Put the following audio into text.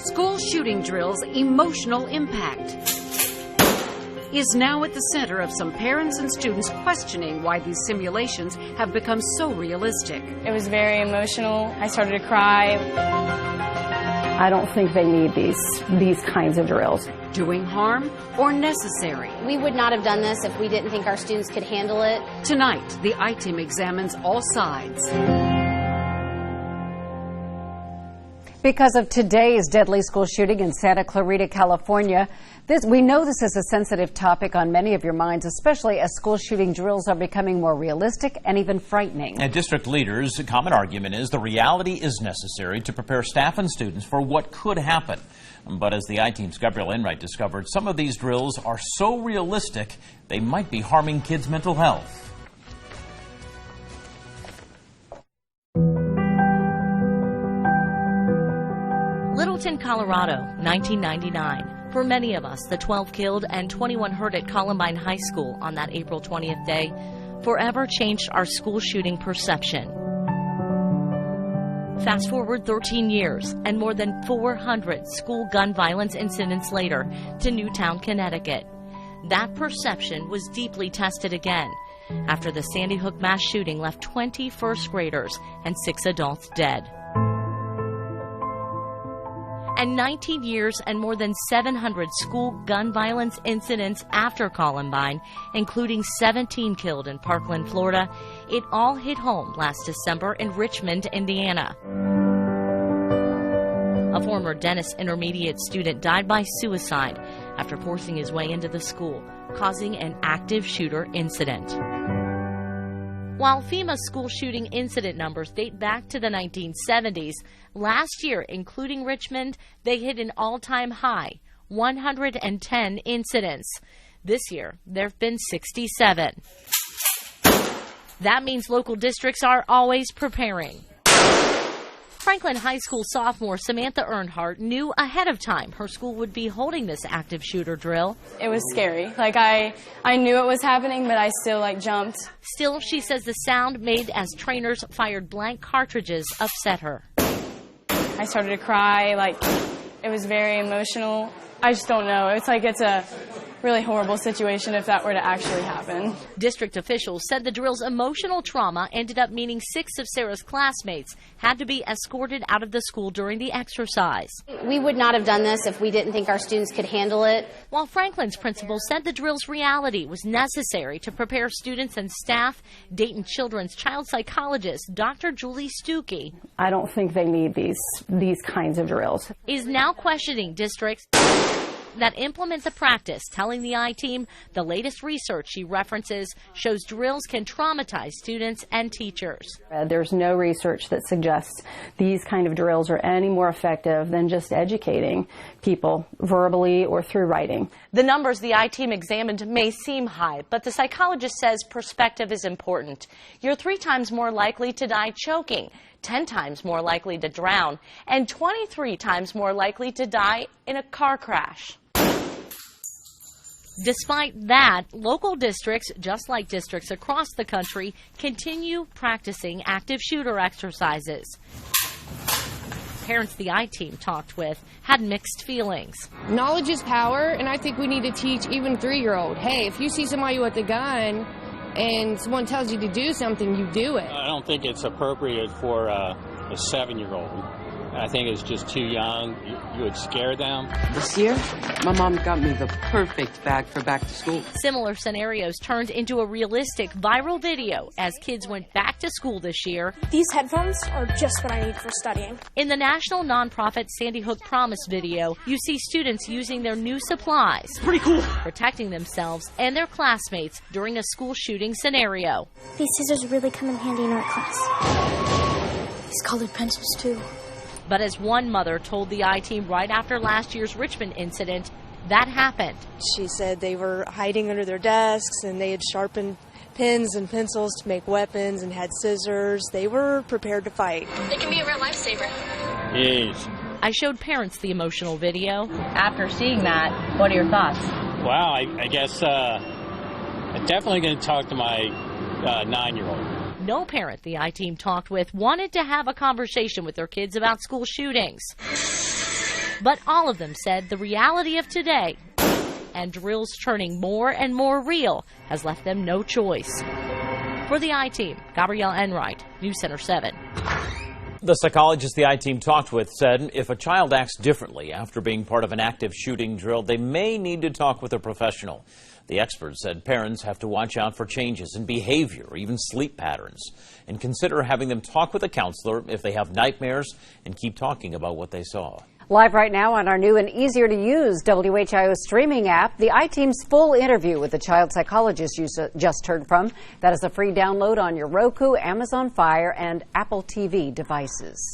School shooting drills' emotional impact is now at the center of some parents and students questioning why these simulations have become so realistic. It was very emotional. I started to cry. I don't think they need these kinds of drills. Doing harm or necessary? We would not have done this if we didn't think our students could handle it. Tonight, the I-Team examines all sides. Because of today's deadly school shooting in Santa Clarita, California, we know this is a sensitive topic on many of your minds, especially as school shooting drills are becoming more realistic and even frightening. And district leaders' common argument is the reality is necessary to prepare staff and students for what could happen. But as the I-Team's Gabrielle Enright discovered, some of these drills are so realistic they might be harming kids' mental health. Littleton, Colorado, 1999. For many of us, the 12 killed and 21 hurt at Columbine High School on that April 20th day forever changed our school shooting perception. Fast forward 13 years and more than 400 school gun violence incidents later to Newtown, Connecticut. That perception was deeply tested again after the Sandy Hook mass shooting left 20 first graders and 6 adults dead. And 19 years and more than 700 school gun violence incidents after Columbine, including 17 killed in Parkland, Florida, it all hit home last December in Richmond, Indiana. A former Dennis Intermediate student died by suicide after forcing his way into the school, causing an active shooter incident. While FEMA school shooting incident numbers date back to the 1970s, last year, including Richmond, they hit an all-time high, 110 incidents. This year, there have been 67. That means local districts are always preparing. Franklin High School sophomore Samantha Earnhardt knew ahead of time her school would be holding this active shooter drill. It was scary. I knew it was happening, but I still jumped. Still, she says the sound made as trainers fired blank cartridges upset her. I started to cry. It was very emotional. I just don't know. It's a really horrible situation if that were to actually happen. District officials said the drill's emotional trauma ended up meaning 6 of Sarah's classmates had to be escorted out of the school during the exercise. We would not have done this if we didn't think our students could handle it. While Franklin's principal said the drill's reality was necessary to prepare students and staff, Dayton Children's child psychologist Dr. Julie Stuckey, I don't think they need these kinds of drills. Is now questioning districts that implement the practice, telling the I-Team the latest research she references shows drills can traumatize students and teachers. There's no research that suggests these kind of drills are any more effective than just educating people verbally or through writing. The numbers the I-Team examined may seem high, but the psychologist says perspective is important. You're 3 times more likely to die choking, 10 times more likely to drown, and 23 times more likely to die in a car crash. Despite that, local districts, just like districts across the country, continue practicing active shooter exercises. Parents the I-Team talked with had mixed feelings. Knowledge is power, and I think we need to teach even a 3-year-old, hey, if you see somebody with a gun and someone tells you to do something, you do it. I don't think it's appropriate for a 7-year-old. I think it's just too young. You would scare them. This year, my mom got me the perfect bag for back to school. Similar scenarios turned into a realistic viral video as kids went back to school this year. These headphones are just what I need for studying. In the national nonprofit Sandy Hook Promise video, you see students using their new supplies. Pretty cool. Protecting themselves and their classmates during a school shooting scenario. These scissors really come in handy in art class. These colored pencils, too. But as one mother told the I-Team right after last year's Richmond incident, that happened. She said they were hiding under their desks and they had sharpened pens and pencils to make weapons and had scissors. They were prepared to fight. It can be a real lifesaver. Yes. I showed parents the emotional video. After seeing that, what are your thoughts? Wow, I guess I'm definitely going to talk to my 9-year-old. No parent the I-Team talked with wanted to have a conversation with their kids about school shootings. But all of them said the reality of today and drills turning more and more real has left them no choice. For the I-Team, Gabrielle Enright, News Center 7. The psychologist the I-Team talked with said if a child acts differently after being part of an active shooting drill, they may need to talk with a professional. The expert said parents have to watch out for changes in behavior or even sleep patterns and consider having them talk with a counselor if they have nightmares and keep talking about what they saw. Live right now on our new and easier to use WHIO streaming app, the I-Team's full interview with the child psychologist you just heard from. That is a free download on your Roku, Amazon Fire, and Apple TV devices.